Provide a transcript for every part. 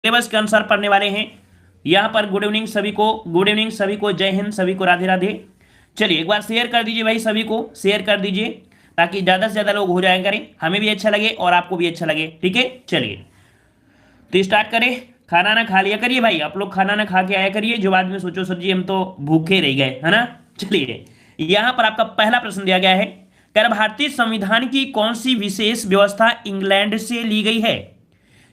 Syllabus के अनुसार पढ़ने वाले हैं। यहाँ पर गुड इवनिंग सभी को, गुड इवनिंग सभी को, जय हिंद सभी को, राधे राधे। चलिए एक बार शेयर कर दीजिए भाई, सभी को शेयर कर दीजिए ताकि ज़्यादा से ज़्यादा लोग हो जाया करें, हमें भी अच्छा लगे और आपको भी अच्छा लगे। ठीक है, चलिए तो स्टार्ट करें। खाना ना खा लिया करिए भाई, आप लोग खाना ना खा के आया करिए, जो बाद में सोचो सर जी हम तो भूखे रह गए, है ना। चलिए यहाँ पर आपका पहला प्रश्न दिया गया है, कर भारतीय संविधान की कौन सी विशेष व्यवस्था इंग्लैंड से ली गई है।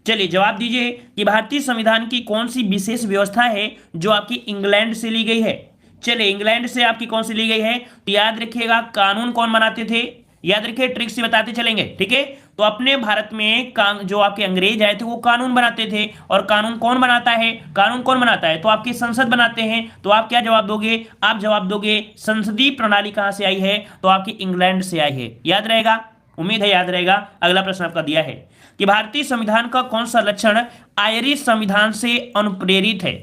चलिए जवाब दीजिए कि भारतीय संविधान की कौन सी विशेष व्यवस्था है जो आपकी इंग्लैंड से ली गई है। चलिए इंग्लैंड से आपकी कौन सी ली गई है, तो याद रखिएगा कानून कौन बनाते थे, याद रखिए, ट्रिक से बताते चलेंगे। ठीक है, तो अपने भारत में जो आपके अंग्रेज आए थे वो कानून बनाते थे, और कानून कौन बनाता है, कानून कौन बनाता है, तो आपकी संसद बनाते हैं। तो आप क्या जवाब दोगे, आप जवाब दोगे संसदीय प्रणाली कहां से आई है, तो आपकी इंग्लैंड से आई है। याद रहेगा, उम्मीद है याद रहेगा। अगला प्रश्न आपका दिया है कि भारतीय संविधान का कौन सा लक्षण आयरिश संविधान से अनुप्रेरित है।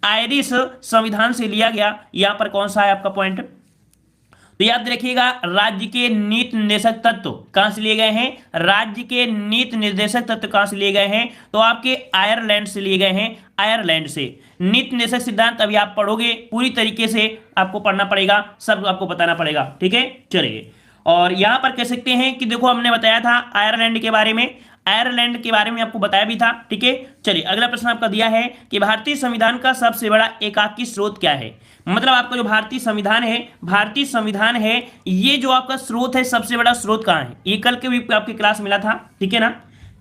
आयरिश संविधान से लिया गया, यहां पर कौन सा है आपका पॉइंट, तो याद रखिएगा राज्य के नीति निर्देशक तत्व कहां से लिए गए हैं, राज्य के नीति निर्देशक तत्व कहां से लिए गए हैं, तो आपके आयरलैंड से लिए गए हैं, आयरलैंड से। नीति निर्देशक सिद्धांत अभी आप पढ़ोगे, पूरी तरीके से आपको पढ़ना पड़ेगा, सब आपको बताना पड़ेगा। ठीक है, चलिए और यहां पर कह सकते हैं कि देखो हमने बताया था आयरलैंड के बारे में, आयरलैंड के बारे में आपको बताया भी था। ठीक है, चलिए अगला प्रश्न आपका दिया है कि भारतीय संविधान का सबसे बड़ा एकाकी स्रोत क्या है। मतलब आपका जो भारतीय संविधान है, भारतीय संविधान है, ये जो आपका स्रोत है, सबसे बड़ा स्रोत कहाँ है, ये कल के भी आपकी क्लास मिला था। ठीक है ना,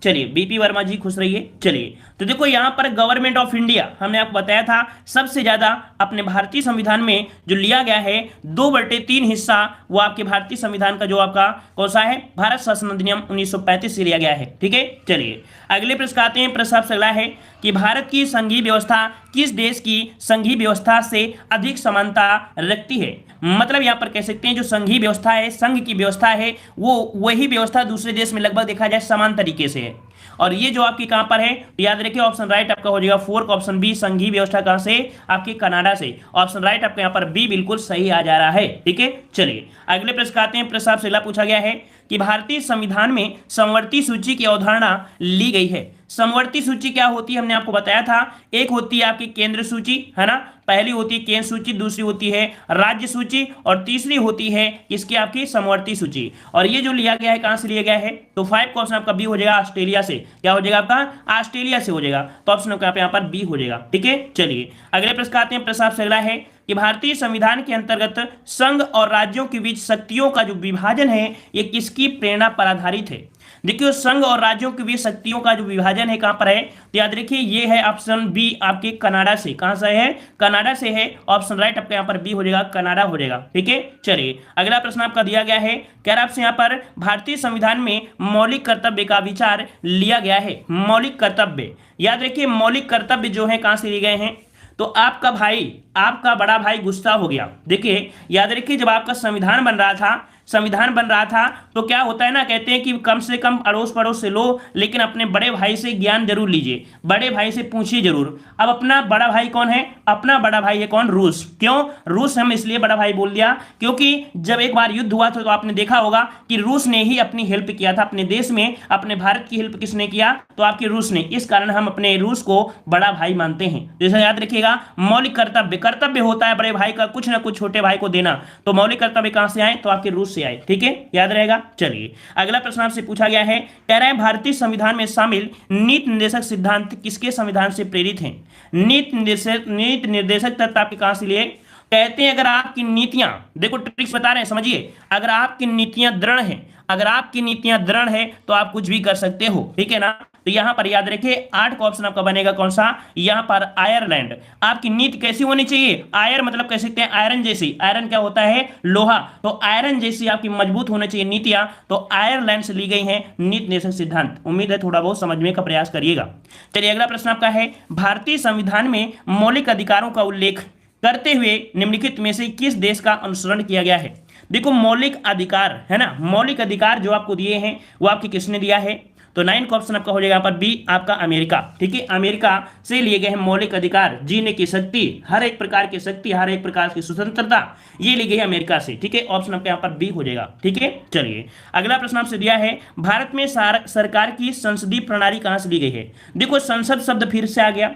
चलिए बीपी वर्मा जी खुश रहिए। चलिए तो देखो यहाँ पर गवर्नमेंट ऑफ इंडिया हमने आपको बताया था सबसे ज्यादा अपने भारतीय संविधान में जो लिया गया है 2/3 हिस्सा, वो आपके भारतीय संविधान का जो आपका कौन सा है, भारत शासन अधिनियम 1935 से लिया गया है। ठीक है, चलिए अगले प्रश्न आते हैं। प्रश्न आपसे अगला है कि भारत की संघीय व्यवस्था किस देश की संघीय व्यवस्था से अधिक समानता रखती है। मतलब यहाँ पर कह सकते हैं जो संघीय व्यवस्था है, संघ की व्यवस्था है, वो वही व्यवस्था दूसरे देश में लगभग देखा जाए समान तरीके से है। और ये जो आपकी कहां पर है, तो याद रखिए ऑप्शन राइट आपका हो जाएगा 4 का ऑप्शन बी, संघीय व्यवस्था कहां से, आपके कनाडा से। ऑप्शन राइट आपका यहाँ पर बी बिल्कुल सही आ जा रहा है। ठीक है, चलिए अगले प्रश्न आते हैं। प्रश्न आपसे अगला पूछा गया है कि भारतीय संविधान में समवर्ती सूची की अवधारणा ली गई है। समवर्ती सूची क्या होती है, हमने आपको बताया था, एक होती है आपकी केंद्र सूची, है ना, पहली होती है केंद्र सूची, दूसरी होती है राज्य सूची, और तीसरी होती है इसकी आपकी समवर्ती सूची। और ये जो लिया गया है कहां से लिया गया है, तो 5 का ऑप्शन आपका बी हो जाएगा, ऑस्ट्रेलिया से। क्या हो जाएगा आपका, ऑस्ट्रेलिया से हो जाएगा, तो ऑप्शन आपका यहाँ पर बी हो जाएगा। ठीक है, चलिए अगले प्रश्न आते हैं। प्रश्न आपसे अगला है कि भारतीय संविधान के अंतर्गत संघ और राज्यों के बीच शक्तियों का जो विभाजन है ये किसकी प्रेरणा पर आधारित है। देखिए संघ और राज्यों के बीच शक्तियों का जो विभाजन है कहां पर है, तो याद रखिए ये है ऑप्शन बी आपके कनाडा से। कहां से है, कनाडा से है। ऑप्शन राइट आपका यहाँ पर बी हो जाएगा, कनाडा हो जाएगा। ठीक है, चलिए अगला प्रश्न आपका दिया गया है, क्या आपसे यहाँ पर भारतीय संविधान में मौलिक कर्तव्य का विचार लिया गया है। मौलिक कर्तव्य, याद रखिए मौलिक कर्तव्य जो है कहां से लिए गए हैं, तो आपका भाई, आपका बड़ा भाई गुस्ताव हो गया। देखिए याद रखिए जब आपका संविधान बन रहा था, संविधान बन रहा था तो क्या होता है ना, कहते हैं कि कम से कम अड़ोस पड़ोस से लो, लेकिन अपने बड़े भाई से ज्ञान जरूर लीजिए, बड़े भाई से पूछिए जरूर। अब अपना बड़ा भाई कौन है, अपना बड़ा भाई है कौन, रूस। क्यों रूस हम इसलिए बड़ा भाई बोल दिया, क्योंकि जब एक बार युद्ध हुआ था तो आपने देखा होगा कि रूस ने ही अपनी हेल्प किया था अपने देश में, अपने भारत की हेल्प किसने किया, तो आपके रूस ने। इस कारण हम अपने रूस को बड़ा भाई मानते हैं। जैसे याद रखिएगा मौलिक कर्तव्य, कर्तव्य होता है बड़े भाई का कुछ ना कुछ छोटे भाई को देना, तो मौलिक कर्तव्य कहां से आए, तो आपके रूस से आए। ठीक है, याद रहेगा। चलिए अगला प्रश्न आपसे पूछा गया है, कह रहा है भारतीय संविधान में शामिल नीति निर्देशक सिद्धांत किसके संविधान से प्रेरित हैं। नीति निर्देशक तत्व आपके कहां से लिए, कहते हैं अगर आपकी नीतियां, देखो ट्रिक्स बता रहे हैं समझिए, अगर आपकी नीतियां दृढ़ हैं, अगर आपकी नीतियां दृढ़ है तो आप कुछ भी कर सकते हो। ठीक है ना, तो यहां पर याद रखिए 8 का ऑप्शन आपका बनेगा कौन सा, यहां पर आयरलैंड। आपकी नीति कैसी होनी चाहिए, आयर मतलब कह सकते हैं आयरन जैसी, आयरन क्या होता है, लोहा, तो आयरन जैसी आपकी मजबूत होनी चाहिए नीतियां, तो आयरलैंड से ली गई हैं नीति निर्देशक सिद्धांत। उम्मीद है थोड़ा बहुत समझने का प्रयास करिएगा। चलिए अगला प्रश्न आपका है, भारतीय संविधान में मौलिक अधिकारों का उल्लेख करते हुए निम्नलिखित में से किस देश का अनुसरण किया गया है। देखो मौलिक अधिकार है ना, मौलिक अधिकार जो आपको दिए हैं वो आपके किसने दिया है, तो 9 का ऑप्शन आपका हो जाएगा यहाँ पर बी आपका अमेरिका। ठीक है, अमेरिका से लिए गए हैं मौलिक अधिकार, जीने की शक्ति, हर एक प्रकार की शक्ति, हर एक प्रकार की स्वतंत्रता, ये ली गई है अमेरिका से। ठीक है, ऑप्शन आपका यहाँ पर बी हो जाएगा। ठीक है, चलिए अगला प्रश्न आपसे दिया है, भारत में सरकार की संसदीय प्रणाली कहां से ली गई है? देखो संसद शब्द फिर से आ गया।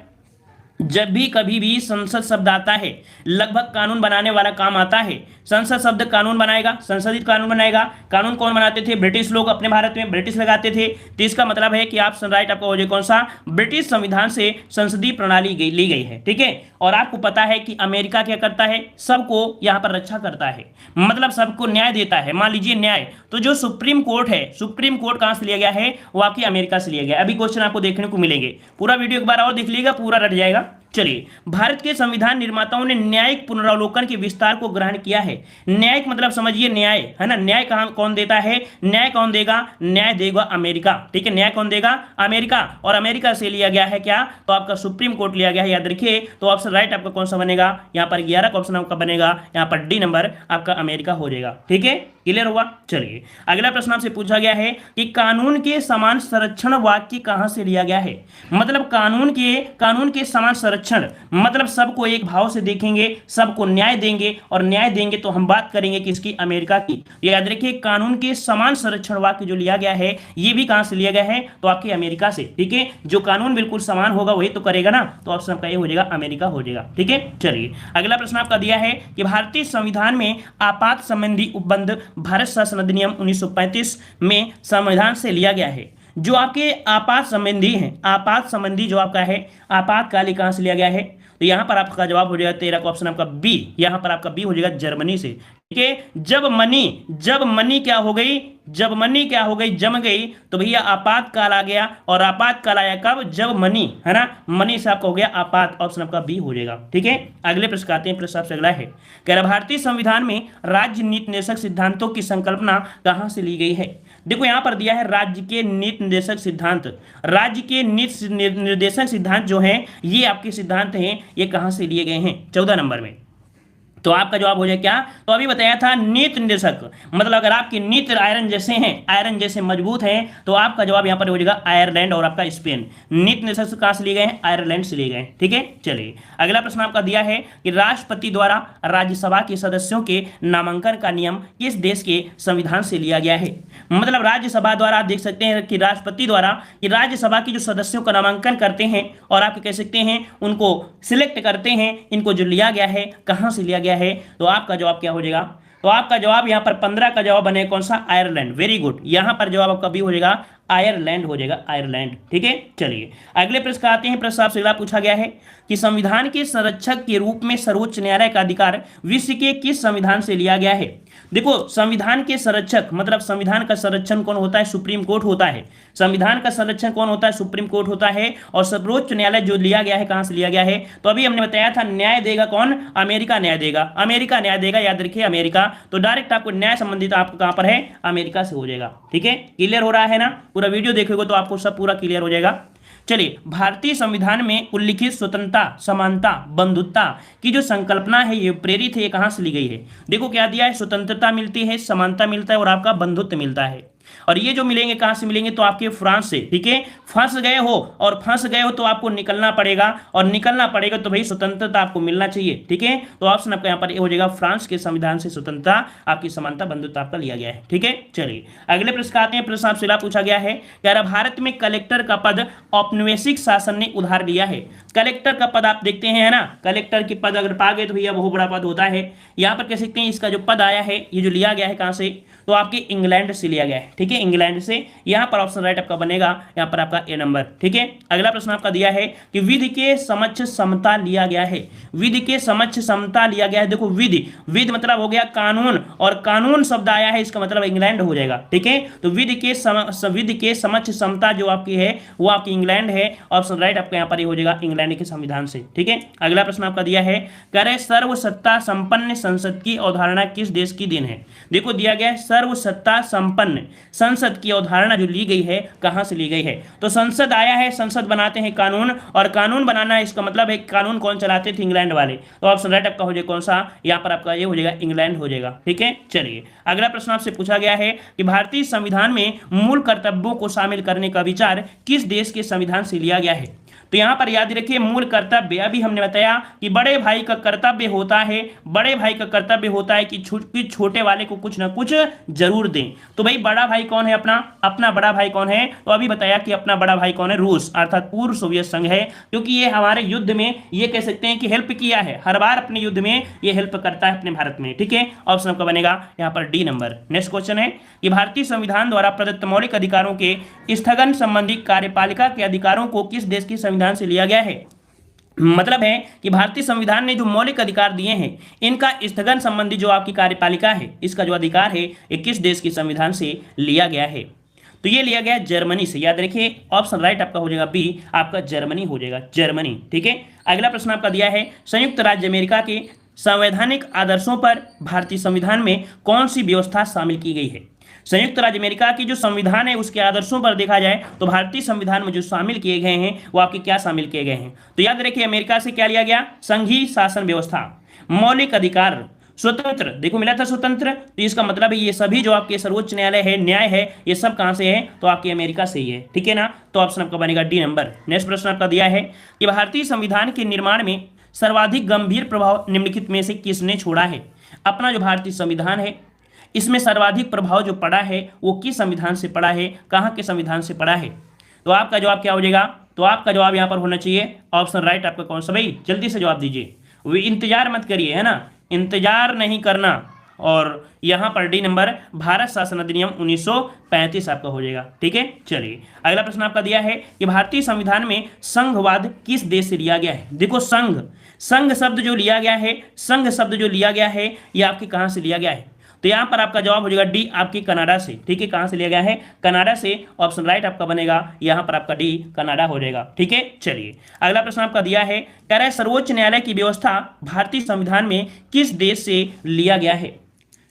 जब भी कभी भी संसद शब्द आता है लगभग कानून बनाने वाला काम आता है। संसद शब्द कानून बनाएगा, संसदीय कानून बनाएगा। कानून कौन बनाते थे? ब्रिटिश लोग अपने भारत में ब्रिटिश लगाते थे। तो इसका मतलब है कि आप राइट आपका हो जाए कौन सा? ब्रिटिश संविधान से संसदीय प्रणाली ली गई है। ठीक है, और आपको पता है कि अमेरिका क्या करता है? सबको यहां पर रक्षा करता है, मतलब सबको न्याय देता है। मान लीजिए न्याय, तो जो सुप्रीम कोर्ट है, सुप्रीम कोर्ट कहां से लिया गया है? वो आपकी अमेरिका से लिया गया। अभी क्वेश्चन आपको देखने को मिलेंगे, पूरा वीडियो एक बार और देख लीजिएगा, पूरा रट जाएगा। चलिए, भारत के संविधान निर्माताओं ने न्यायिक पुनरावलोकन के विस्तार को ग्रहण किया है। न्यायिक मतलब समझिए न्याय, है ना? न्याय कौन देता है? न्याय कौन देगा? न्याय देगा अमेरिका। ठीक है, न्याय कौन देगा? अमेरिका। और अमेरिका से लिया गया है क्या? तो आपका सुप्रीम कोर्ट लिया गया है, याद रखिए। तो ऑप्शन राइट आपका कौन सा बनेगा? यहाँ पर 11 का ऑप्शन आपका बनेगा, यहाँ पर डी नंबर आपका अमेरिका हो जाएगा। ठीक है, क्लियर हुआ? चलिए अगला प्रश्न आपसे पूछा गया है कि कानून के समान संरक्षण वाक्य कहां से लिया गया है? मतलब कानून के समान संरक्षण मतलब सबको एक भाव से देखेंगे, सबको न्याय देंगे, और न्याय देंगे तो हम बात करेंगे किसकी? अमेरिका की। याद रखिए, कानून के समान संरक्षण वाक्य जो लिया गया है ये भी कहां से लिया गया है? तो आपकी अमेरिका से। ठीक है, जो कानून बिल्कुल समान होगा वही तो करेगा ना, तो ऑप्शन आपका ये हो जाएगा अमेरिका हो जाएगा। ठीक है, चलिए अगला प्रश्न आपका दिया है कि भारतीय संविधान में आपात संबंधी उपबंध भारत शासन अधिनियम 1935 में संविधान से लिया गया है। जो आपके आपात संबंधी हैं, आपात संबंधी जो आपका है आपातकाली कहां से लिया गया है? तो यहां पर आपका जवाब हो जाएगा 13 का ऑप्शन आपका बी। यहां पर आपका बी हो जाएगा जर्मनी से। ठीक है, जब मनी क्या हो गई? जब मनी क्या हो गई? जम गई, तो भैया आपातकाल आ गया। और आपातकाल आया कब? जब मनी, है ना? मनी से आपका हो गया आपात, ऑप्शन आपका बी हो जाएगा। ठीक है, अगले प्रश्न आते हैं। प्रश्न आपसे अगला है, कह रहा भारतीय संविधान में राज्य नीति निर्देशक सिद्धांतों की संकल्पना कहां से ली गई है? देखो यहां पर दिया है राज्य के नीति निर्देशक सिद्धांत। राज्य के नीति निर्देशक सिद्धांत जो है ये आपके सिद्धांत हैं, ये कहां से लिए गए हैं? 14 नंबर में। तो आपका जवाब हो जाए क्या? तो अभी बताया था नीति निर्देशक, मतलब अगर आपकी नीति आयरन जैसे हैं, आयरन जैसे मजबूत हैं, तो आपका जवाब यहां पर हो जाएगा आयरलैंड और आपका स्पेन। नीति निर्देशक कहां से लिए गए हैं? आयरलैंड से लिए गए। ठीक है, चलिए अगला प्रश्न आपका दिया है कि राष्ट्रपति द्वारा राज्यसभा के सदस्यों के नामांकन का नियम किस देश के संविधान से लिया गया है? मतलब राज्यसभा द्वारा आप देख सकते हैं कि राष्ट्रपति द्वारा कि राज्यसभा के जो सदस्यों का नामांकन करते हैं और आप कह सकते हैं उनको सिलेक्ट करते हैं, इनको जो लिया गया है कहां से लिया गया है? तो आपका जवाब क्या हो जाएगा? तो आपका जवाब यहां पर 15 का जवाब बने कौन सा? आयरलैंड। वेरी गुड, यहां पर जवाब आपका बी हो जाएगा आयरलैंड हो जाएगा, आयरलैंड। ठीक है, चलिए अगले प्रश्न का आते हैं। प्रश्न आपसे अगला पूछा गया है कि संविधान के संरक्षक के रूप में सर्वोच्च न्यायालय का अधिकार विश्व के किस संविधान से लिया गया है? देखो संविधान के संरक्षक मतलब संविधान का संरक्षण कौन होता है? सुप्रीम कोर्ट होता है। संविधान का संरक्षण कौन होता है? सुप्रीम कोर्ट होता है। और सर्वोच्च न्यायालय जो लिया गया है कहां से लिया गया है? तो अभी हमने बताया था न्याय देगा कौन? अमेरिका न्याय देगा, अमेरिका न्याय देगा, याद रखिए अमेरिका। तो डायरेक्ट आपको न्याय संबंधित आपको कहां पर है? अमेरिका से हो जाएगा। ठीक है, क्लियर हो रहा है ना? पूरा वीडियो देखोगे तो आपको सब पूरा क्लियर हो जाएगा। चलिए, भारतीय संविधान में उल्लिखित स्वतंत्रता, समानता, बंधुत्ता की जो संकल्पना है ये प्रेरित है, ये कहां से ली गई है? देखो क्या दिया है? स्वतंत्रता मिलती है, समानता मिलता है और आपका बंधुत्व मिलता है। और ये जो मिलेंगे कहां से मिलेंगे? तो आपके फ्रांस से। ठीक है, फंस गए हो तो आपको निकलना पड़ेगा, और निकलना पड़ेगा तो भाई स्वतंत्रता आपको मिलना चाहिए। ठीक है, तो ऑप्शन आपका यहाँ पर हो जाएगा फ्रांस के संविधान से स्वतंत्रता, आपकी समानता, बंधुत्व आपका लिया गया है। ठीक है, चलिए अगले प्रश्न आते हैं। प्रश्न आपसे पूछा गया है, कह भारत में कलेक्टर का पद औपनिवेशिक शासन ने उधार लिया है। कलेक्टर का पद आप देखते हैं, है ना? कलेक्टर के पद अगर पा गए तो भैया बहुत बड़ा पद होता है। यहाँ पर कह सकते हैं इसका जो पद आया है ये जो लिया गया है कहां से? तो आपके इंग्लैंड से लिया गया है। ठीक है, इंग्लैंड से। यहाँ पर ऑप्शन राइट आपका बनेगा यहाँ पर आपका ए नंबर। ठीक है, अगला प्रश्न आपका दिया है कि विधि के समक्ष समता लिया गया है। विधि के समक्ष समता लिया गया है। देखो विधि मतलब हो गया कानून, और कानून शब्द आया है इसका मतलब इंग्लैंड हो जाएगा। ठीक है, तो विधि के समक्ष समता जो आपकी है वो आपकी इंग्लैंड है। ऑप्शन राइट आपका यहाँ पर हो जाएगा इंग्लैंड के संविधान से। ठीक है, अगला प्रश्न आपका दिया है, कह रहे सर्वसत्ता संपन्न संसद की अवधारणा किस देश की देन है? देखो दिया गया है सर्वसत्ता संपन्न संसद की अवधारणा जो ली गई है कहां से ली गई है? तो तो संसद आया है, संसद बनाते हैं कानून, और कानून बनाना है इसका मतलब है कानून कौन चलाते थे, इंग्लैंड वाले। तो ऑप्शन राइट आपका हो जाएगा कौन सा, यहाँ पर आपका ये हो जाएगा इंग्लैंड हो जाएगा। ठीक है, चलिए अगला प्रश्न आपसे पूछा गया है कि भारतीय संविधान में मूल कर्तव्यों को शामिल करने का विचार किस देश के संविधान से लिया गया है। तो यहां पर याद रखिए मूल कर्तव्य, अभी हमने बताया कि बड़े भाई का कर्तव्य होता है, बड़े भाई का कर्तव्य होता है कि छोटे वाले को कुछ ना कुछ जरूर दें। तो भाई बड़ा भाई कौन है, अपना बड़ा भाई कौन है, तो अभी बताया कि अपना बड़ा भाई कौन है, रूस अर्थात पूर्व सोवियत संघ है, क्योंकि ये हमारे युद्ध में ये कह सकते हैं कि हेल्प किया है, हर बार अपने युद्ध में ये हेल्प करता है अपने भारत में। ठीक है, ऑप्शन आपका बनेगा यहाँ पर डी नंबर। नेक्स्ट क्वेश्चन है कि भारतीय संविधान द्वारा प्रदत्त मौलिक अधिकारों के स्थगन संबंधी कार्यपालिका के अधिकारों को किस देश की संविधान से लिया गया है। मतलब है कि भारतीय संविधान ने जो मौलिक अधिकार दिए हैं इनका स्थगन संबंधी जो आपकी कार्यपालिका है, इसका जो अधिकार है ये किस देश की संविधान से लिया गया है। तो ये लिया गया जर्मनी से। याद रखिए ऑप्शन राइट आपका हो जाएगा बी, आपका जर्मनी हो जाएगा, जर्मनी। ठीक है, अगला प्रश्न आपका दिया है संयुक्त राज्य अमेरिका के संवैधानिक आदर्शों पर भारतीय संविधान में कौन सी व्यवस्था शामिल की गई है। संयुक्त राज्य अमेरिका की जो संविधान है उसके आदर्शों पर देखा जाए तो भारतीय संविधान में जो शामिल किए गए हैं वो आपके क्या शामिल किए गए हैं। तो याद रखिए अमेरिका से क्या लिया गया, संघीय शासन व्यवस्था, मौलिक अधिकार, स्वतंत्र, देखो मिला था स्वतंत्र, तो इसका मतलब है ये सभी जो आपके सर्वोच्च न्यायालय है, न्याय है, ये सब कहां से है, तो आपके अमेरिका से ही है। ठीक है ना, तो ऑप्शन आपका बनेगा डी नंबर। नेक्स्ट प्रश्न आपका दिया है कि भारतीय संविधान के निर्माण में सर्वाधिक गंभीर प्रभाव निम्नलिखित में से किसने छोड़ा है। अपना जो भारतीय संविधान है इसमें सर्वाधिक प्रभाव जो पड़ा है वो किस संविधान से पड़ा है, कहां के संविधान से पड़ा है। तो आपका जवाब क्या हो जाएगा, तो आपका जवाब यहां पर होना चाहिए ऑप्शन राइट आपका कौन सा, भाई जल्दी से जवाब दीजिए, वे इंतजार मत करिए, है ना, इंतजार नहीं करना। और यहां पर डी नंबर भारत शासन अधिनियम 1935 आपका हो जाएगा। ठीक है, चलिए अगला प्रश्न आपका दिया है कि भारतीय संविधान में संघवाद किस देश से लिया गया है। देखो संघ शब्द जो लिया गया है, संघ शब्द जो लिया गया है ये आपके कहां से लिया गया है। तो यहां पर आपका जवाब हो जाएगा डी, आपकी कनाडा से। ठीक है, कहां से लिया गया है, कनाडा से। ऑप्शन राइट आपका बनेगा यहां पर आपका डी, कनाडा हो जाएगा। ठीक है, चलिए अगला प्रश्न आपका दिया है, कह रहा है सर्वोच्च न्यायालय की व्यवस्था भारतीय संविधान में किस देश से लिया गया है।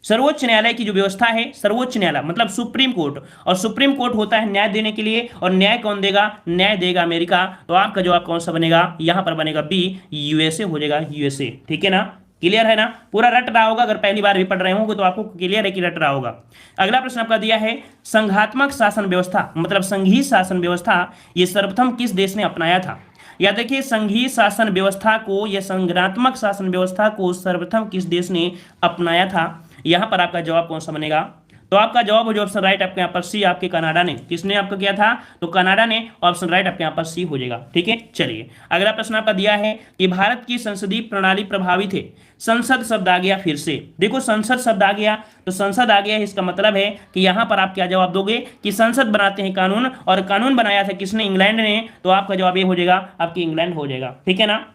सर्वोच्च न्यायालय की जो व्यवस्था है, सर्वोच्च न्यायालय मतलब सुप्रीम कोर्ट, और सुप्रीम कोर्ट होता है न्याय देने के लिए, और न्याय कौन देगा, न्याय देगा अमेरिका। तो आपका जवाब कौन सा बनेगा, यहां पर बनेगा बी, यूएसए हो जाएगा, यूएसए। ठीक है ना, क्लियर है ना, पूरा रट रहा होगा, अगर पहली बार भी पढ़ रहे होंगे तो आपको क्लियर है कि रट रहा होगा। अगला प्रश्न आपका दिया है संघात्मक शासन व्यवस्था मतलब संघीय शासन व्यवस्था ये सर्वप्रथम किस देश ने अपनाया था। या देखिए संघीय शासन व्यवस्था को या संघात्मक शासन व्यवस्था को सर्वप्रथम किस देश ने अपनाया था। यहां पर आपका जवाब कौन सा बनेगा, तो आपका जवाब हो जो ऑप्शन राइट आपके यहाँ पर सी, आपके कनाडा ने। किसने आपका किया था, तो कनाडा ने। ऑप्शन राइट आपके यहाँ पर सी हो जाएगा। ठीक है, चलिए अगला प्रश्न आपका दिया है कि भारत की संसदीय प्रणाली प्रभावित है। संसद शब्द आ गया फिर से, देखो संसद शब्द आ गया तो संसद आ गया, इसका मतलब है कि यहां पर आप क्या जवाब दोगे कि संसद बनाते हैं कानून, और कानून बनाया था किसने, इंग्लैंड ने। तो आपका जवाब ये हो जाएगा आपकी इंग्लैंड हो जाएगा। ठीक है ना,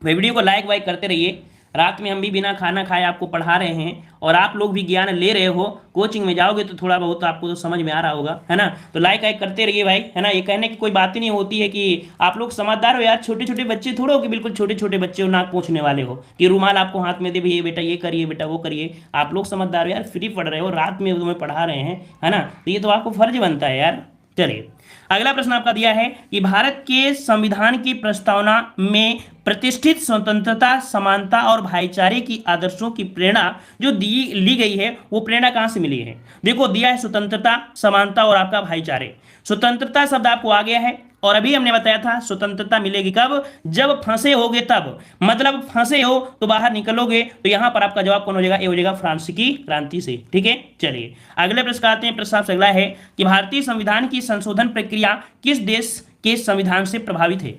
वीडियो को लाइक वाइक करते रहिए। रात में हम भी बिना खाना खाए आपको पढ़ा रहे हैं और आप लोग भी ज्ञान ले रहे हो। कोचिंग में जाओगे तो थोड़ा बहुत आपको तो समझ में आ रहा होगा, है ना। तो लाइक वाइक करते रहिए भाई, है ना। ये कहने की कोई बात ही नहीं होती है कि आप लोग समझदार हो यार। छोटे छोटे बच्चे थोड़े हो कि बिल्कुल छोटे छोटे बच्चे हो, नाक पूछने वाले हो कि रुमाल आपको हाथ में दे भी, ये बेटा ये करिए, बेटा वो करिए। आप लोग समझदार हो यार, फ्री पढ़ रहे हो, रात में तुम्हें पढ़ा रहे हैं, है ना। तो ये तो आपको फर्ज बनता है यार। चलिए अगला प्रश्न आपका दिया है कि भारत के संविधान की प्रस्तावना में प्रतिष्ठित स्वतंत्रता, समानता और भाईचारे की आदर्शों की प्रेरणा जो ली गई है वो प्रेरणा कहां से मिली है। देखो दिया है स्वतंत्रता, समानता और आपका भाईचारे। स्वतंत्रता शब्द आपको आ गया है और अभी हमने बताया था स्वतंत्रता मिलेगी कब, जब फंसे होगे तब। मतलब फंसे हो तो बाहर निकलोगे। तो यहां पर आपका जवाब कौन हो जाएगा, ये हो जाएगा फ्रांसीसी क्रांति से। ठीक है, चलिए अगले प्रश्न आते हैं। प्रश्न अगला है कि भारतीय संविधान की संशोधन प्रक्रिया किस देश के संविधान से प्रभावित है।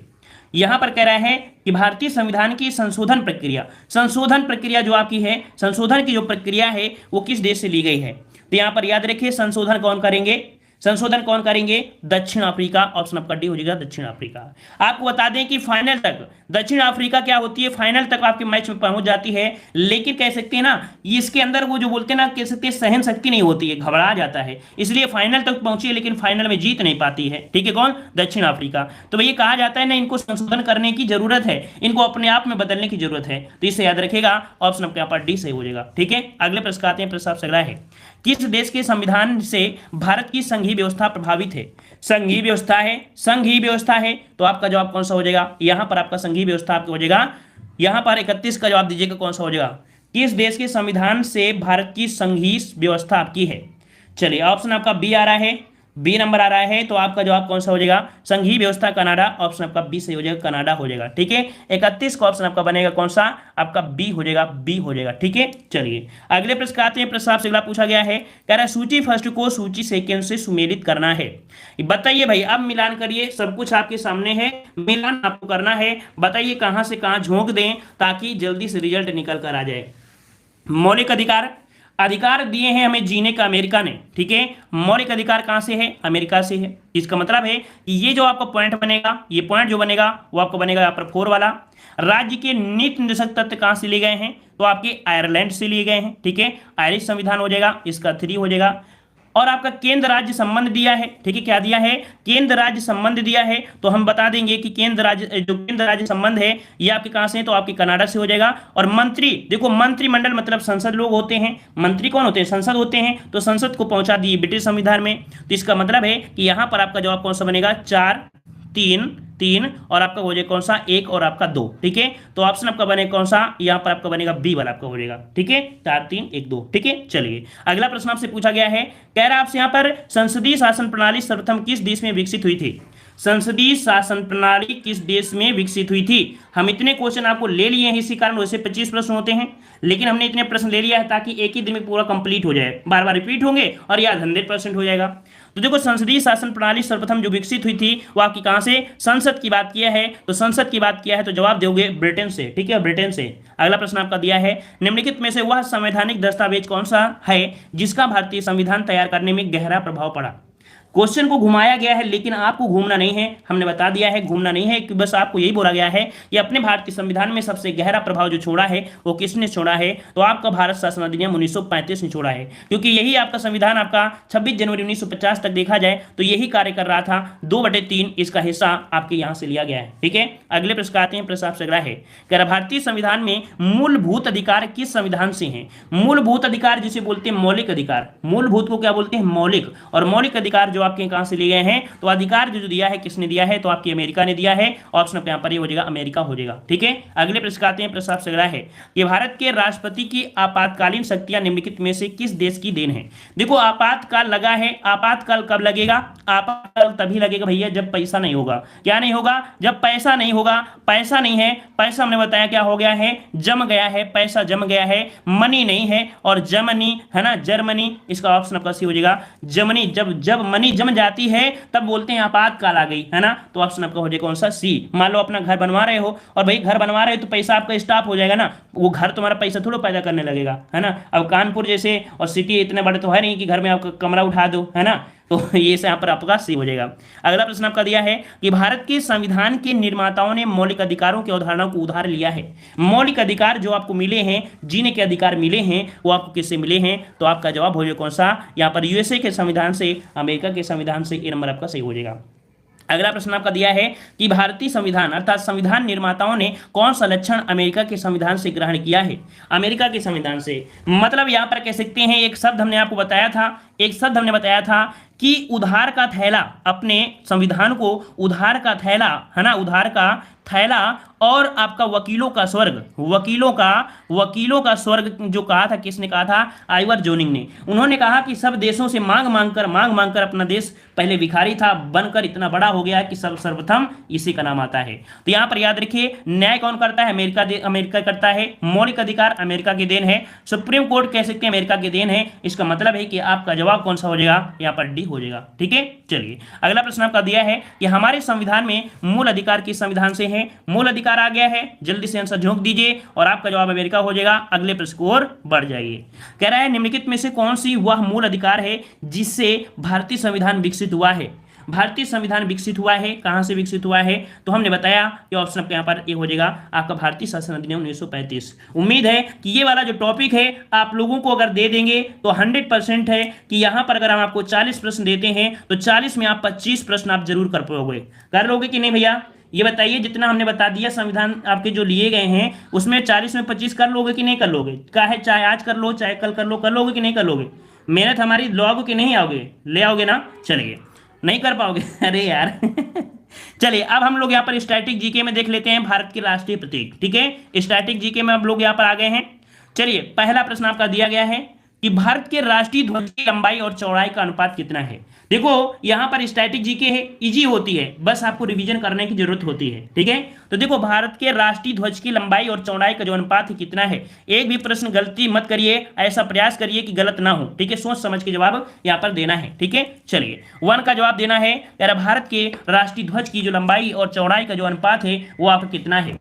यहां पर कह रहा है कि भारतीय संविधान की संशोधन प्रक्रिया जो आपकी है, संशोधन की जो प्रक्रिया है वो किस देश से ली गई है। तो यहां पर याद रखिए संशोधन कौन करेंगे, दक्षिण अफ्रीका। ऑप्शन आपका डी हो जाएगा दक्षिण अफ्रीका। आपको बता दें कि फाइनल तक दक्षिण अफ्रीका क्या होती है, फाइनल तक आपके मैच में पहुंच जाती है, लेकिन कह सकते हैं ना इसके अंदर वो जो बोलते हैं ना, कह सकते हैं सहन शक्ति नहीं होती है, घबरा जाता है, इसलिए फाइनल तक पहुंची है लेकिन फाइनल में जीत नहीं पाती है। ठीक है, कौन, दक्षिण अफ्रीका। तो भैया कहा जाता है ना इनको संशोधन करने की जरूरत है, इनको अपने आप में बदलने की जरूरत है। तो इसे याद रखेगा, ऑप्शन आपके यहाँ पर डी सही हो जाएगा। ठीक है, अगले प्रश्न आते हैं। प्रश्न आपसे अगला है किस देश के संविधान से भारत की संघीय व्यवस्था प्रभावित है? संघीय व्यवस्था है, संघीय व्यवस्था है, तो आपका जवाब कौन सा हो जाएगा? यहां पर आपका संघीय व्यवस्था आपका हो जाएगा, यहां पर 31 का जवाब दीजिएगा कौन सा हो जाएगा? किस देश के संविधान से भारत की संघीय व्यवस्था आपकी है? चलिए ऑप्शन आपका बी आ रहा है, बी नंबर आ रहा है, तो आपका जवाब कौन सा हो जाएगा? संघीय व्यवस्था कनाडा, ऑप्शन आपका बी सही हो जाएगा, कनाडा हो जाएगा। ठीक है, 31 का ऑप्शन आपका बनेगा कौन सा? आपका बी हो जाएगा, बी हो जाएगा। ठीक है, चलिए अगले प्रश्न आते हैं। प्रश्न आपसे अगला पूछा गया है, कह रहा है सूची फर्स्ट को सूची सेकेंड से सुमेलित करना है। बताइए भाई, अब मिलान करिए, सब कुछ आपके सामने है, मिलान आपको करना है। बताइए कहां से कहां झोंक दें ताकि जल्दी से रिजल्ट निकल कर आ जाए। मौलिक अधिकार, अधिकार दिए हैं हमें जीने का अमेरिका ने। ठीक है, मौलिक अधिकार कहां से है? अमेरिका से है। इसका मतलब है कि ये जो आपका पॉइंट बनेगा, ये पॉइंट जो बनेगा वो आपको बनेगा यहाँ पर 4 वाला। राज्य के नीति निर्देशक तत्व कहां से लिए गए हैं? तो आपके आयरलैंड से लिए गए हैं। ठीक है, आयरिश संविधान हो जाएगा, इसका 3 हो जाएगा। और आपका केंद्र राज्य संबंध दिया है। ठीक है, क्या दिया है? केंद्र राज्य संबंध दिया है, तो हम बता देंगे कि केंद्र राज्य, जो केंद्र राज्य संबंध है ये आपके कहां से है? तो आपके कनाडा से हो जाएगा। और मंत्री, देखो मंत्रिमंडल मतलब संसद लोग होते हैं, मंत्री कौन होते हैं? संसद होते हैं, तो संसद को पहुंचा दिए ब्रिटिश संविधान में। तो इसका मतलब है कि यहां पर आपका जवाब कौन सा बनेगा? 4 3 3 और आपका हो जाएगा कौन सा? 1 और आपका 2। ठीक है, तो ऑप्शन आपका बनेगा कौन सा? यहाँ पर आपका बनेगा बी वाला आपका हो जाएगा। ठीक है, 4 3 1 2। ठीक है, चलिए अगला प्रश्न आपसे पूछा गया है, कह रहा है आपसे यहाँ पर संसदीय शासन प्रणाली सर्वप्रथम किस देश में विकसित हुई थी? संसदीय शासन प्रणाली किस देश में विकसित हुई थी? हम इतने क्वेश्चन आपको ले लिए हैं, इसी कारण वैसे 25 प्रश्न होते हैं, लेकिन हमने इतने प्रश्न ले लिया है ताकि एक ही दिन में पूरा कंप्लीट हो जाए, बार बार रिपीट होंगे और याद 100% हो जाएगा। तो देखो संसदीय शासन प्रणाली सर्वप्रथम जो विकसित हुई थी वो आपकी कहां से? संसद की बात किया है, तो संसद की बात किया है तो जवाब दोगे ब्रिटेन से। ठीक है, ब्रिटेन से। अगला प्रश्न आपका दिया है, निम्नलिखित में से वह संवैधानिक दस्तावेज कौन सा है जिसका भारतीय संविधान तैयार करने में गहरा प्रभाव पड़ा? क्वेश्चन को घुमाया गया है, लेकिन आपको घूमना नहीं है, हमने बता दिया है घूमना नहीं है, कि बस आपको यही बोला गया है कि अपने भारतीय संविधान में सबसे गहरा प्रभाव जो छोड़ा है वो किसने छोड़ा है? तो आपका भारत शासन अधिनियम 1935 ने छोड़ा है, क्योंकि यही आपका संविधान आपका 26 जनवरी 1950 तक देखा जाए तो यही कार्य कर रहा था। 2/3 इसका हिस्सा आपके यहाँ से लिया गया है। ठीक है, अगले प्रश्न आते हैं। प्रश्न आपसे अगला है, कह रहा भारतीय संविधान में मूलभूत अधिकार किस संविधान से है? मूलभूत अधिकार जिसे बोलते हैं मौलिक अधिकार, मूलभूत को क्या बोलते हैं? मौलिक। और मौलिक अधिकार जो आपके कहां से लिए गए हैं? तो अधिकार जो दिया है किसने दिया है? तो आपकी अमेरिका ने दिया है। ऑप्शन पे यहां पर ये हो जाएगा, अमेरिका हो जाएगा। ठीक है, अगले प्रश्न आते हैं। प्रश्न आपसे अगला है कि भारत के राष्ट्रपति की आपातकालीन शक्तियां निम्नलिखित में से किस देश की देन है? देखो आपातकाल लगा है, आपातकाल कब लगेगा? आपातकाल तभी लगेगा भैया जब पैसा नहीं होगा। क्या नहीं होगा? जब पैसा नहीं होगा। पैसा नहीं है, पैसा हमने बताया क्या हो गया है? जम गया है, पैसा जम गया है, मनी नहीं है और जर्मनी है ना, जर्मनी। इसका ऑप्शन आपका सी हो जाएगा, जर्मनी। जब मनी जम जाती है तब बोलते हैं आपातकाल आ गई, है ना। तो ऑप्शन आपका हो जाएगा कौन सा? सी। मान लो अपना घर बनवा रहे हो और भाई घर बनवा रहे हो तो पैसा आपका स्टॉप हो जाएगा ना, वो घर तुम्हारा पैसा थोड़ा पैदा करने लगेगा, है ना। अब कानपुर जैसे और सिटी इतने बड़े तो है नहीं कि घर में आपका कमरा उठा दो, है ना। तो ये से यहाँ पर आपका सी हो जाएगा। अगला प्रश्न आपका दिया है कि भारत के संविधान के निर्माताओं ने मौलिक अधिकारों की अवधारणा को उधार लिया है। मौलिक अधिकार जो आपको मिले हैं, जीने के अधिकार मिले हैं, वो आपको किससे मिले हैं? तो आपका जवाब हो जाएगा कौन सा? यहाँ पर यूएसए के संविधान से, अमेरिका के संविधान से। ये नंबर आपका सही हो जाएगा। अगला प्रश्न आपका दिया है कि भारतीय संविधान अर्थात संविधान निर्माताओं ने कौन सा लक्षण अमेरिका के संविधान से ग्रहण किया है? अमेरिका के संविधान से मतलब यहां पर कह सकते हैं, एक शब्द हमने आपको बताया था, एक शब्द हमने बताया था कि उधार का थैला, अपने संविधान को उधार का थैला, है ना, उधार का थैला और आपका वकीलों का स्वर्ग, वकीलों का स्वर्ग जो कहा था, किसने कहा था? आइवर जोनिंग ने। उन्होंने कहा कि सब देशों से मांग मांग कर अपना देश पहले भिखारी था, बनकर इतना बड़ा हो गया कि सर्वप्रथम इसी का नाम आता है। तो यहां पर याद रखिए, न्याय कौन करता है? अमेरिका करता है। मौलिक अधिकार अमेरिका की देन है। सुप्रीम कोर्ट कह सकते हैं अमेरिका की देन है। इसका मतलब है कि आपका जवाब कौन सा हो जाएगा? यहाँ पर डी हो जाएगा। ठीक है, चलिए अगला प्रश्न आपका दिया है कि हमारे संविधान में मूल अधिकार किस संविधान से है? मूल अधिकार आ गया है, जल्दी से आंसर झोंक दीजिए और आपका जवाब अमेरिका हो जाएगा। अगले प्रश्न की ओर बढ़ जाइए। कह रहा है निम्नलिखित में से कौन सी वह मूल अधिकार है जिससे भारतीय संविधान विकसित हुआ है? भारतीय संविधान विकसित हुआ है, कहां से विकसित हुआ है? तो हमने बताया कि ऑप्शन आपके यहाँ पर ये हो जाएगा आपका भारतीय शासन अधिनियम 1935। उम्मीद है कि ये वाला जो टॉपिक है आप लोगों को अगर दे देंगे तो 100% है कि यहाँ पर अगर हम आपको 40 प्रश्न देते हैं तो 40 में आप 25 प्रश्न आप जरूर कर पाओगे। कर लोगे कि नहीं भैया? ये बताइए, जितना हमने बता दिया संविधान आपके जो लिए गए हैं उसमें 40 में 25 कर लोगे कि नहीं कर लोगे? चाहे आज कर लो चाहे कल कर लो, कर लोगे कि नहीं कर लोगे? मेहनत हमारी लोगे कि नहीं आओगे, ले आओगे ना? चलिए, नहीं कर पाओगे अरे यार चलिए अब हम लोग यहाँ पर स्टैटिक जीके में देख लेते हैं भारत के राष्ट्रीय प्रतीक। ठीक है, स्टैटिक जीके में हम लोग यहाँ पर आ गए हैं। चलिए पहला प्रश्न आपका दिया गया है कि भारत के राष्ट्रीय ध्वज की लंबाई और चौड़ाई का अनुपात कितना है। देखो यहाँ पर स्टैटिक जीके है, इजी होती है, बस आपको रिवीजन करने की जरूरत होती है। ठीक है, तो देखो भारत के राष्ट्रीय ध्वज की लंबाई और चौड़ाई का जो अनुपात है कितना है। एक भी प्रश्न गलती मत करिए, ऐसा प्रयास करिए कि गलत ना हो। ठीक है, सोच समझ के जवाब यहाँ पर देना है। ठीक है, चलिए 1 का जवाब देना है यार, भारत के राष्ट्रीय ध्वज की जो लंबाई और चौड़ाई का जो अनुपात है वो आपका कितना है।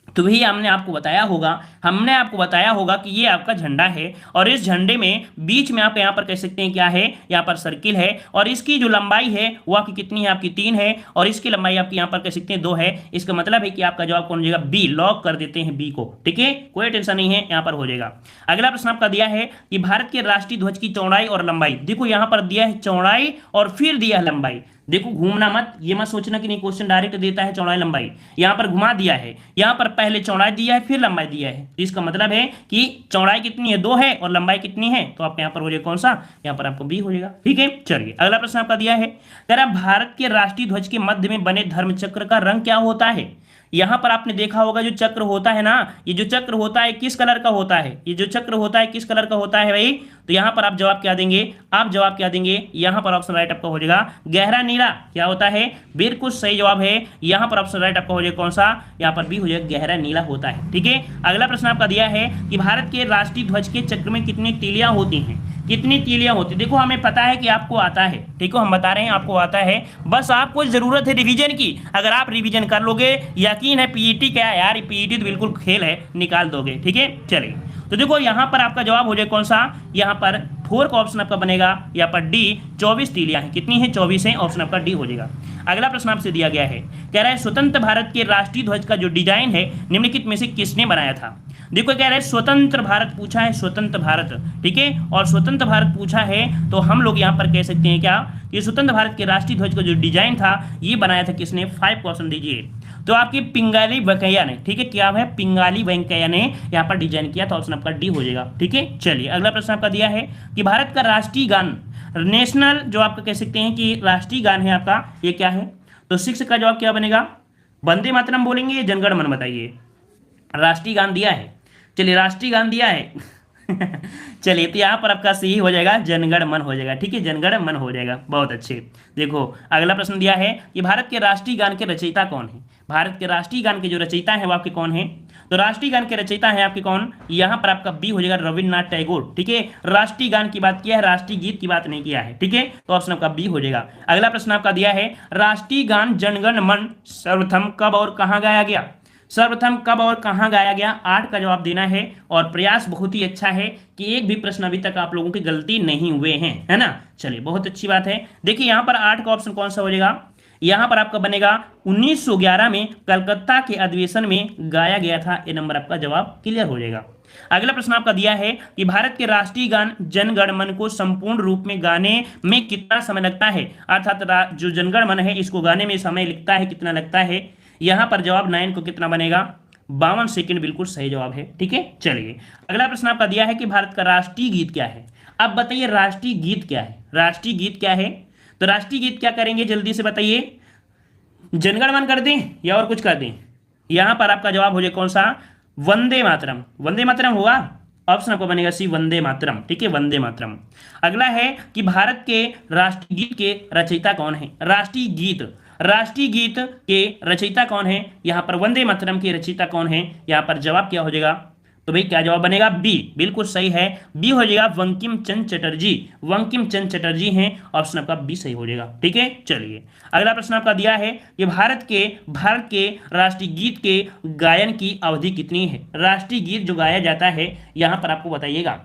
तो वही हमने आपको बताया होगा कि ये आपका झंडा है और इस झंडे में बीच में आप यहाँ पर कह सकते हैं क्या है, यहाँ पर सर्किल है और इसकी जो लंबाई है वो आपकी कितनी है, आपकी 3 है और इसकी लंबाई आपकी यहाँ पर कह सकते हैं 2 है। इसका मतलब है कि आपका जवाब कौन हो जाएगा, बी। लॉक कर देते हैं बी को। ठीक है, कोई टेंशन नहीं है, यहाँ पर हो जाएगा। अगला प्रश्न आपका दिया है कि भारत के राष्ट्रीय ध्वज की चौड़ाई और लंबाई। देखो यहाँ पर दिया है चौड़ाई और फिर दिया है लंबाई। देखो घूमना मत, ये मत सोचना कि नहीं क्वेश्चन डायरेक्ट देता है चौड़ाई लंबाई, यहाँ पर घुमा दिया है। यहाँ पर पहले चौड़ाई दिया है फिर लंबाई दिया है, तो इसका मतलब है कि चौड़ाई कितनी है, 2 है और लंबाई कितनी है, तो आप यहाँ पर हो जाएगा कौन सा, यहाँ पर आपको बी हो जाएगा। ठीक है, चलिए अगला प्रश्न आपका दिया है, कह रहा भारत के राष्ट्रीय ध्वज के मध्य में बने धर्म चक्र का रंग क्या होता है। यहां पर आपने देखा होगा जो चक्र होता है ना, ये जो चक्र होता है किस कलर का होता है, ये जो चक्र होता है किस कलर का होता है भाई। तो यहां पर आप जवाब क्या देंगे, यहां पर ऑप्शन राइट आपका हो जाएगा गहरा नीला। क्या होता है, बिल्कुल सही जवाब है, यहां पर ऑप्शन राइट आपका हो जाएगा कौन सा, यहां पर भी हो जाएगा गहरा नीला होता है। ठीक है, अगला प्रश्न आपका दिया है कि भारत के राष्ट्रीय ध्वज के चक्र में कितनी तीलियां होती हैं, कितनी तीलियां होती। देखो हमें पता है कि आपको आता है, ठीक है, हम बता रहे हैं आपको आता है, बस आपको जरूरत है रिवीजन की। अगर आप रिवीजन कर लोगे, यकीन है पीईटी क्या है यार, पीईटी तो बिल्कुल खेल है, निकाल दोगे। ठीक है, चलिए तो देखो यहाँ पर आपका जवाब हो जाए कौन सा, यहाँ पर 4 का ऑप्शन आपका बनेगा, यहाँ पर डी 24 तीलियां हैं। कितनी है, 24 है, ऑप्शन आपका डी हो जाएगा। अगला प्रश्न आपसे दिया गया है, कह रहा है स्वतंत्र भारत के राष्ट्रीय ध्वज का जो डिजाइन है निम्नलिखित में से किसने बनाया था। देखो कह रहा है स्वतंत्र भारत पूछा है, स्वतंत्र भारत। ठीक है, और स्वतंत्र भारत पूछा है तो हम लोग यहाँ पर कह सकते हैं क्या कि स्वतंत्र भारत के राष्ट्रीय ध्वज का जो डिजाइन था ये बनाया था किसने, 5 का ऑप्शन दीजिए। तो आपकी पिंगाली वेंकैया ने, ठीक है, क्या है, पिंगाली वेंकैया ने यहाँ पर डिजाइन किया था, ऑप्शन आपका डी हो जाएगा। ठीक है, चलिए अगला प्रश्न आपका दिया है कि भारत का राष्ट्रीय गान, नेशनल जो आपका कह सकते हैं कि राष्ट्रीय गान है आपका, ये क्या है। तो 6 का जवाब क्या बनेगा, वंदे मातरम बोलेंगे या जनगण मन, बताइए। राष्ट्रीय गान दिया है, चलिए राष्ट्रीय गान दिया है चलिए तो यहाँ पर आपका सही हो जाएगा जनगण मन हो जाएगा। ठीक है, जनगण मन हो जाएगा, बहुत अच्छे। देखो अगला प्रश्न दिया है कि भारत के राष्ट्रीय गान के रचयिता कौन है। भारत के राष्ट्रीय गान के जो रचयिता है वो आपके कौन है, तो राष्ट्रीय गान के रचयिता है आपके कौन, यहाँ पर आपका बी हो जाएगा रविन्द्रनाथ टैगोर। ठीक है, राष्ट्रीय गान की बात किया है, राष्ट्रीय गीत की बात नहीं किया है। ठीक है, तो ऑप्शन आपका बी हो जाएगा। अगला प्रश्न आपका दिया है राष्ट्रीय गान जनगण मन सर्वप्रथम कब और कहाँ गाया गया। सर्वप्रथम कब और कहां गाया गया, 8 का जवाब देना है और प्रयास बहुत ही अच्छा है कि एक भी प्रश्न अभी तक आप लोगों की गलती नहीं हुए हैं, है ना। चलिए बहुत अच्छी बात है। देखिए यहां पर 8 का ऑप्शन कौन सा हो जाएगा, यहां पर आपका बनेगा 1911 में कलकत्ता के अधिवेशन में गाया गया था, ये नंबर आपका जवाब क्लियर हो जाएगा। अगला प्रश्न आपका दिया है कि भारत के राष्ट्रीय गान जनगण मन को संपूर्ण रूप में गाने में कितना समय लगता है, अर्थात जो जनगण मन है इसको गाने में समय लगता है, कितना लगता है। यहां पर जवाब 9 को कितना बनेगा, 52 सेकंड, बिल्कुल सही जवाब है। ठीक है, चलिए अगला प्रश्न आपका दिया है कि भारत का राष्ट्रीय गीत क्या है। अब बताइए राष्ट्रीय गीत क्या है, राष्ट्रीय गीत क्या है। तो राष्ट्रीय गीत क्या करेंगे जल्दी से बताइए, जनगण मन कर दें या और कुछ कर दें। यहां पर आपका जवाब हो जाए कौन सा, वंदे मातरम। वंदे मातरम हुआ, ऑप्शन आपको बनेगा सी वंदे मातरम। ठीक है, वंदे मातरम। अगला है कि भारत के राष्ट्रीय गीत के रचयिता कौन है। राष्ट्रीय गीत के रचयिता कौन है, यहां पर वंदे मातरम के रचयिता कौन है। यहां पर जवाब क्या हो जाएगा, तो भाई क्या जवाब बनेगा, बी, बिल्कुल सही है, बी हो जाएगा बंकिम चंद्र चटर्जी। बंकिम चंद्र चटर्जी हैं, ऑप्शन आपका बी सही हो जाएगा। ठीक है, चलिए अगला प्रश्न आपका दिया है कि भारत के राष्ट्रीय गीत के गायन की अवधि कितनी है। राष्ट्रीय गीत जो गाया जाता है यहां पर आपको बताइएगा।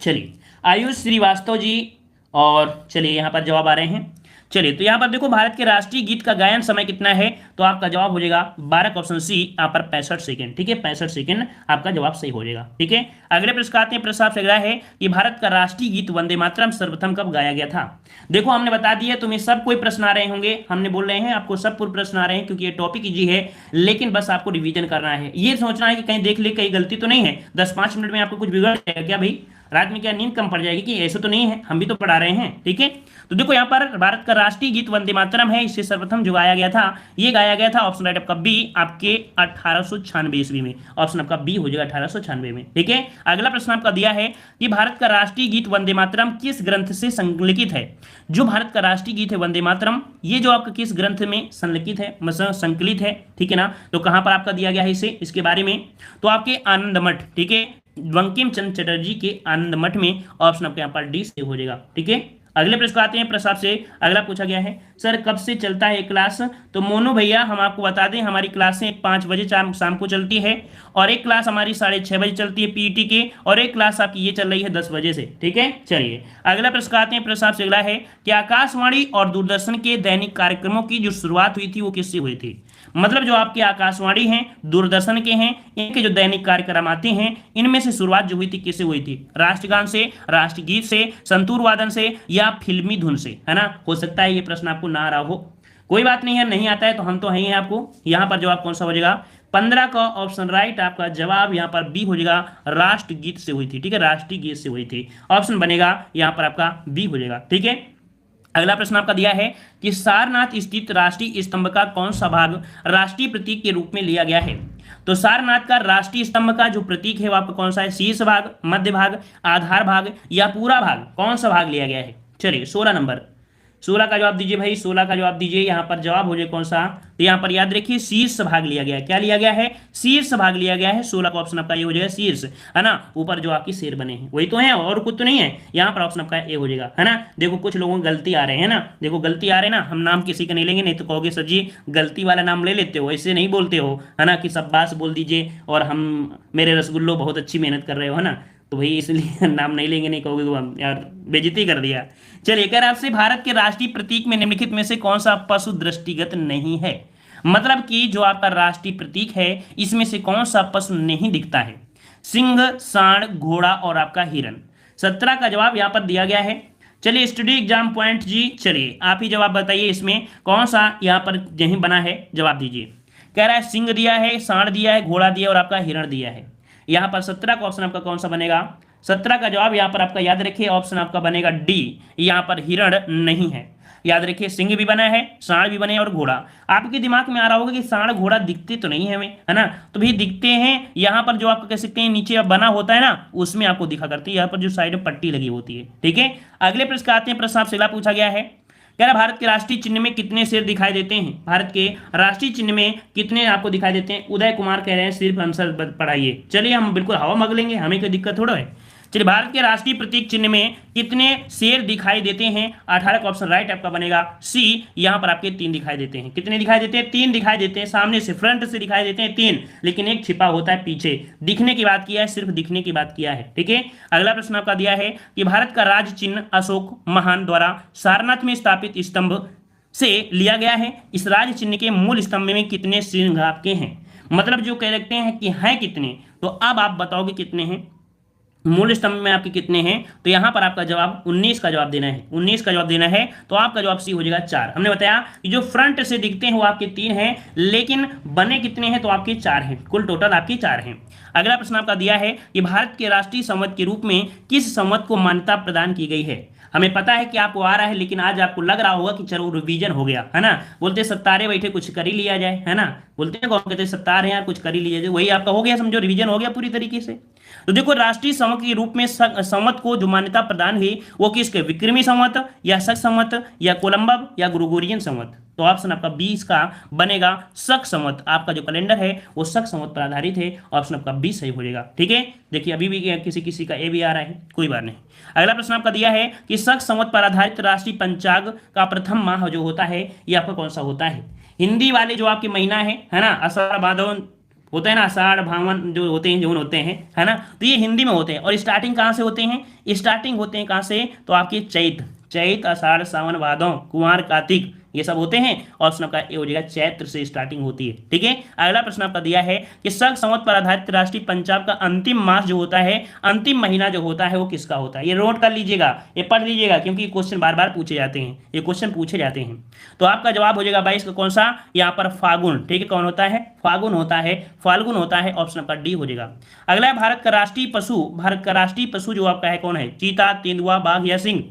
चलिए आयुष श्रीवास्तव जी, और चलिए यहां पर जवाब आ रहे हैं। चलिए तो यहाँ पर देखो भारत के राष्ट्रीय गीत का गायन समय कितना है, तो आपका जवाब हो जाएगा 12 का ऑप्शन सी, यहाँ पर 65 सेकंड। ठीक है, 65 सेकंड आपका जवाब सही हो जाएगा। ठीक है, अगले प्रश्न आते हैं। प्रश्न आपसे लग रहा है कि भारत का राष्ट्रीय गीत वंदे मातरम सर्वप्रथम कब गाया गया था। देखो हमने बता दिया, तुम्हें सब कोई प्रश्न आ रहे होंगे, हमने बोल रहे हैं आपको सब पूरे प्रश्न आ रहे हैं क्योंकि ये टॉपिक इजी है, लेकिन बस आपको रिवीजन करना है। ये सोचना है कि कहीं देख ले कहीं गलती तो नहीं है, 10-5 मिनट में आपको कुछ बिगड़ जाएगा क्या भाई। रात में क्या नींद कम पड़ जाएगी कि? ऐसा तो नहीं है, हम भी तो पढ़ा रहे हैं, ठीक है। तो देखो यहाँ पर भारत का राष्ट्रीय गीत वंदे मातरम है। इसे सर्वप्रथम जो गाया गया था, ये गाया गया था, ऑप्शन राइट आपका बी, आपके 1896 ईस्वी में। ऑप्शन आपका बी हो जाएगा 1896 में, ठीक है। अगला प्रश्न आपका दिया है कि भारत का राष्ट्रीय गीत वंदे मातरम किस ग्रंथ से संलिखित है? जो भारत का राष्ट्रीय गीत है वंदे मातरम, ये जो आपका किस ग्रंथ में संलिखित है, मतलब संकलित है, ठीक है ना। तो कहां पर आपका दिया गया है इसे, इसके बारे में, तो आपके आनंद मठ, ठीक है, बंकिम चंद्र चटर्जी के आनंद मठ में। ऑप्शन आपके यहाँ पर डी से हो जाएगा, ठीक है। अगले प्रश्न आते हैं प्रसाद से। अगला पूछा गया है, सर कब से चलता है क्लास? तो मोनू भैया हम आपको बता दें, हमारी क्लासें 5 बजे शाम को चलती है, और एक क्लास हमारी 6:30 बजे चलती है पीईटी के, और एक क्लास आपकी ये चल रही है 10 बजे से, ठीक है। चलिए अगला प्रश्न आते हैं प्रसाद से। अगला है कि आकाशवाणी और दूरदर्शन के दैनिक कार्यक्रमों की जो शुरुआत हुई थी वो किससे हुई थी? मतलब जो आपके आकाशवाणी हैं, दूरदर्शन के हैं, इनके जो दैनिक कार्यक्रम आते हैं, इनमें से शुरुआत जो हुई थी किससे हुई थी? राष्ट्रगान से, राष्ट्रगीत से, संतूर वादन से, या फिल्मी धुन से, है ना। हो सकता है ये प्रश्न आपको ना आ रहा हो, कोई बात नहीं है, नहीं आता है तो हम तो हैं ही आपको। यहाँ पर जवाब कौन सा हो जाएगा? 15 का ऑप्शन राइट आपका जवाब यहाँ पर बी हो जाएगा, राष्ट्रगीत से हुई थी, ठीक है, राष्ट्रीय गीत से हुई थी। ऑप्शन बनेगा यहाँ पर आपका बी हो जाएगा, ठीक है। अगला प्रश्न आपका दिया है कि सारनाथ स्थित राष्ट्रीय स्तंभ का कौन सा भाग राष्ट्रीय प्रतीक के रूप में लिया गया है? तो सारनाथ का राष्ट्रीय स्तंभ का जो प्रतीक है वो आपका कौन सा है? शीर्ष भाग, मध्य भाग, आधार भाग, या पूरा भाग? कौन सा भाग लिया गया है? चलिए 16 नंबर, 16 का जवाब दीजिए भाई, 16 का जवाब दीजिए। यहाँ पर जवाब हो जाए कौन सा? तो यहाँ पर याद रखिए शीर्ष भाग लिया गया है। क्या लिया गया है? शीर्ष भाग लिया गया है। 16 का ऑप्शन आपका ये हो जाएगा शीर्ष, है ना, ऊपर जो आपकी शेर बने हैं वही तो है, और कुछ तो नहीं है। यहाँ पर ऑप्शन आपका ए हो जाएगा, है ना। देखो कुछ लोगों को गलती आ रहे हैं ना, देखो गलती आ रहे हैं ना, हम नाम किसी का नहीं लेंगे, नहीं तो कहोगे सर जी गलती वाला नाम ले लेते हो, ऐसे नहीं बोलते हो, है ना, कि शब्बास बोल दीजिए और हम मेरे रसगुल्लो बहुत अच्छी मेहनत कर रहे हो, है ना, तो भाई इसलिए नाम नहीं लेंगे, नहीं कहोगे हम यार बेइज्जती कर दिया। चलिए कह रहा आपसे भारत के राष्ट्रीय प्रतीक में निम्नलिखित में से कौन सा पशु दृष्टिगत नहीं है? मतलब कि जो आपका राष्ट्रीय प्रतीक है इसमें से कौन सा पशु नहीं दिखता है? सिंह, सांड, घोड़ा और आपका हिरण। 17 का जवाब यहाँ पर दिया गया है। चलिए स्टडी एग्जाम पॉइंट जी, चलिए आप ही जवाब बताइए इसमें कौन सा यहाँ पर यहीं बना है, जवाब दीजिए। कह रहा है सिंह दिया है, सांड दिया है, घोड़ा दिया और आपका हिरण दिया है। यहाँ पर 17 का ऑप्शन आपका कौन सा बनेगा? 17 का जवाब यहाँ पर आपका याद रखिए ऑप्शन आपका बनेगा डी, यहाँ पर हिरण नहीं है। याद रखिए सिंह भी बना है, सांड भी बने और घोड़ा। आपके दिमाग में आ रहा होगा कि सांड घोड़ा दिखते तो नहीं है हमें, है ना, तो भी दिखते हैं। यहाँ पर जो आपको कह सकते हैं नीचे बना होता है ना, उसमें आपको दिखा करती है, यहाँ पर जो साइड में पट्टी लगी होती है, ठीक है। अगले प्रश्न आते हैं, प्रश्न आपसे पूछा गया है, कह रहा भारत के राष्ट्रीय चिन्ह में कितने शेर दिखाई देते हैं? भारत के राष्ट्रीय चिन्ह में कितने आपको दिखाई देते हैं? उदय कुमार कह रहे हैं सिर्फ आंसर पढ़ाइए। चलिए हम बिल्कुल हवा मग लेंगे, हमें कोई दिक्कत थोड़ा है। चलिए भारत के राष्ट्रीय प्रतीक चिन्ह में कितने शेर दिखाई देते हैं? 18 का ऑप्शन राइट आपका बनेगा सी, यहाँ पर आपके 3 दिखाई देते हैं। कितने दिखाई देते हैं? 3 दिखाई देते हैं, सामने से फ्रंट से दिखाई देते हैं 3, लेकिन एक छिपा होता है पीछे। दिखने की बात किया है, सिर्फ दिखने की बात किया है, ठीक है। अगला प्रश्न आपका दिया है कि भारत का राज्य चिन्ह अशोक महान द्वारा सारनाथ में स्थापित स्तंभ से लिया गया है। इस राज्य चिन्ह के मूल स्तंभ में कितने सिंह आपके हैं? मतलब जो कह रखते हैं कि हैं कितने, तो अब आप बताओगे कितने हैं मूल स्तंभ में, आपके कितने हैं? तो यहां पर आपका जवाब 19 का जवाब देना है, 19 का जवाब देना है। तो आपका जवाब सी हो जाएगा 4। हमने बताया कि जो फ्रंट से दिखते हैं वो आपके 3 हैं, लेकिन बने कितने हैं? तो आपके 4 हैं, कुल टोटल आपके 4 हैं। अगला प्रश्न आपका दिया है कि भारत के राष्ट्रीय संवत के रूप में किस संवत को मान्यता प्रदान की गई है? हमें पता है कि आपको आ रहा है, लेकिन आज आपको लग रहा होगा कि चलो रिवीजन हो गया, है ना। बोलते सत्तारे बैठे कुछ कर ही लिया जाए, है ना, बोलते हैं कौन कहते सत्तार है यार कुछ कर ही लिया जाए, वही आपका हो गया, समझो रिवीजन हो गया पूरी तरीके से। तो देखो राष्ट्रीय संवत के रूप में संवत को जो मान्यता प्रदान हुई वो किसके? विक्रमी संवत, या शक संवत, या कोलंबव, या ग्रेगोरियन संवत। तो ऑप्शन आपका 20 का बनेगा शक संवत। आपका जो कैलेंडर है वो शक संवत पर आधारित है, ऑप्शन आपका 20 सही हो जाएगा, ठीक है। देखिए अभी भी किसी किसी का ए भी आ रहा है, कोई बात नहीं। अगला प्रश्न आपका दिया है कि शक संवत पर आधारित राष्ट्रीय पंचांग का प्रथम माह जो होता है ये आपका कौन सा होता है? हिंदी वाले जो आपके महीना है ना, आषाढ़ भादौन होते हैं ना, आषाढ़ भावन जो होते हैं, जून होते हैं, है ना, तो ये हिंदी में होते हैं। और स्टार्टिंग कहाँ से होते हैं? स्टार्टिंग होते हैं कहाँ से? तो आपके चैत, आषाढ़, सावन, भादौ, कुंवार, कार्तिक, ये सब होते हैं। ऑप्शन आपका ए हो जाएगा, चैत्र से स्टार्टिंग होती है। ठीक है, अगला प्रश्न आपका दिया है कि शक संवत पर आधारित राष्ट्रीय पंचांग का अंतिम मास जो होता है, अंतिम महीना जो होता है वो किसका होता है? ये नोट कर लीजिएगा, ये पढ़ लीजिएगा, क्योंकि ये क्वेश्चन बार बार पूछे जाते हैं, ये क्वेश्चन पूछे जाते हैं। तो आपका जवाब हो जाएगा 22 का कौन सा? यहाँ पर फागुन। ठीक है, कौन होता है? फागुन होता है, फाल्गुन होता है। ऑप्शन आपका डी हो जाएगा। अगला है भारत का राष्ट्रीय पशु, भारत का राष्ट्रीय पशु जो आपका है कौन है? चीता, तेंदुआ, बाघ या सिंह?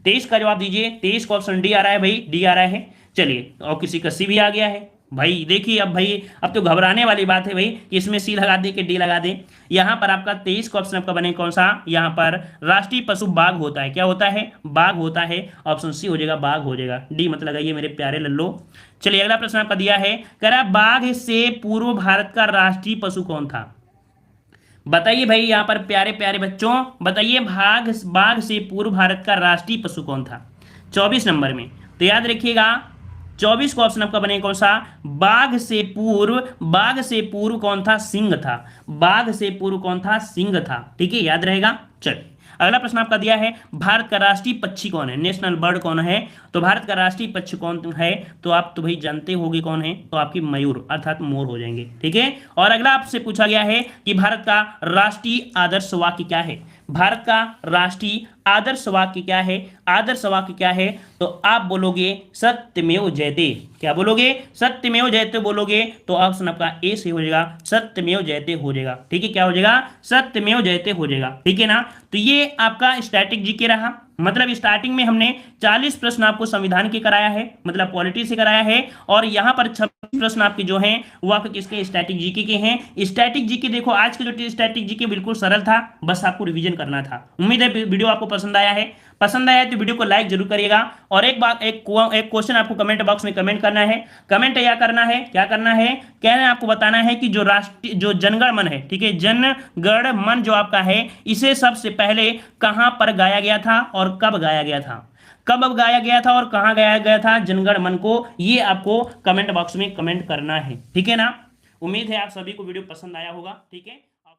23 का जवाब दीजिए। 23 का ऑप्शन डी आ रहा है भाई, डी आ रहा है। चलिए, और किसी का सी भी आ गया है भाई। देखिए अब भाई, अब तो घबराने वाली बात है भाई कि इसमें सी लगा दे कि डी लगा दे। यहाँ पर आपका 23 का ऑप्शन आपका बने कौन सा? यहाँ पर राष्ट्रीय पशु बाघ होता है। क्या होता है? बाघ होता है। ऑप्शन सी हो जाएगा, बाघ हो जाएगा। डी मत लगाइए मेरे प्यारे लल्लो। चलिए, अगला प्रश्न आपका दिया है, कह रहा बाघ से पूर्व भारत का राष्ट्रीय पशु कौन था? बताइए भाई, यहाँ पर प्यारे प्यारे बच्चों बताइए, बाघ से पूर्व भारत का राष्ट्रीय पशु कौन था 24 नंबर में? तो याद रखिएगा, 24 का ऑप्शन आपका बने कौन सा? बाघ से पूर्व कौन था? सिंह था। बाघ से पूर्व कौन था? सिंह था। ठीक है, याद रहेगा। चल, अगला प्रश्न आपका दिया है, भारत का राष्ट्रीय पक्षी कौन है? नेशनल बर्ड कौन है? तो भारत का राष्ट्रीय पक्षी कौन है? तो आप तो भाई जानते होगे कौन है, तो आपकी मयूर अर्थात मोर हो जाएंगे। ठीक है, और अगला आपसे पूछा गया है कि भारत का राष्ट्रीय आदर्श वाक्य क्या है? भारत का राष्ट्रीय आदर्श वाक्य क्या है? आदर्श वाक्य क्या है? तो आप बोलोगे सत्यमेव जयते। क्या बोलोगे? सत्यमेव जयते बोलोगे। तो ऑप्शन आपका ए से हो जाएगा, सत्यमेव जयते हो जाएगा। ठीक है, क्या हो जाएगा? सत्यमेव जयते हो जाएगा। ठीक है ना। तो ये आपका स्टैटिक जीके रहा। मतलब स्टार्टिंग में हमने 40 प्रश्न आपको संविधान के कराया है, मतलब पॉलिटी से कराया है, और यहाँ पर 26 प्रश्न आपके जो हैं वो आपके किसके? स्टैटिक जीके के हैं। स्टैटिक जीके देखो, आज के जो स्टैटिक जीके बिल्कुल सरल था, बस आपको रिवीजन करना था। उम्मीद है वीडियो आपको पसंद आया है। पसंद आया तो वीडियो को लाइक जरूर करिएगा। और एक बात, एक क्वेश्चन आपको कमेंट बॉक्स में कमेंट करना है। कमेंट क्या करना है? क्या करना है? कहना है आपको बताना है कि जो जनगण मन है, ठीक है, जनगण मन जो आपका है, इसे सबसे पहले कहां पर गाया गया था और कब गाया गया था? कब गाया गया था और कहां गाया गया था जनगण मन को? ये आपको कमेंट बॉक्स में कमेंट करना है। ठीक है ना। उम्मीद है आप सभी को वीडियो पसंद आया होगा। ठीक है।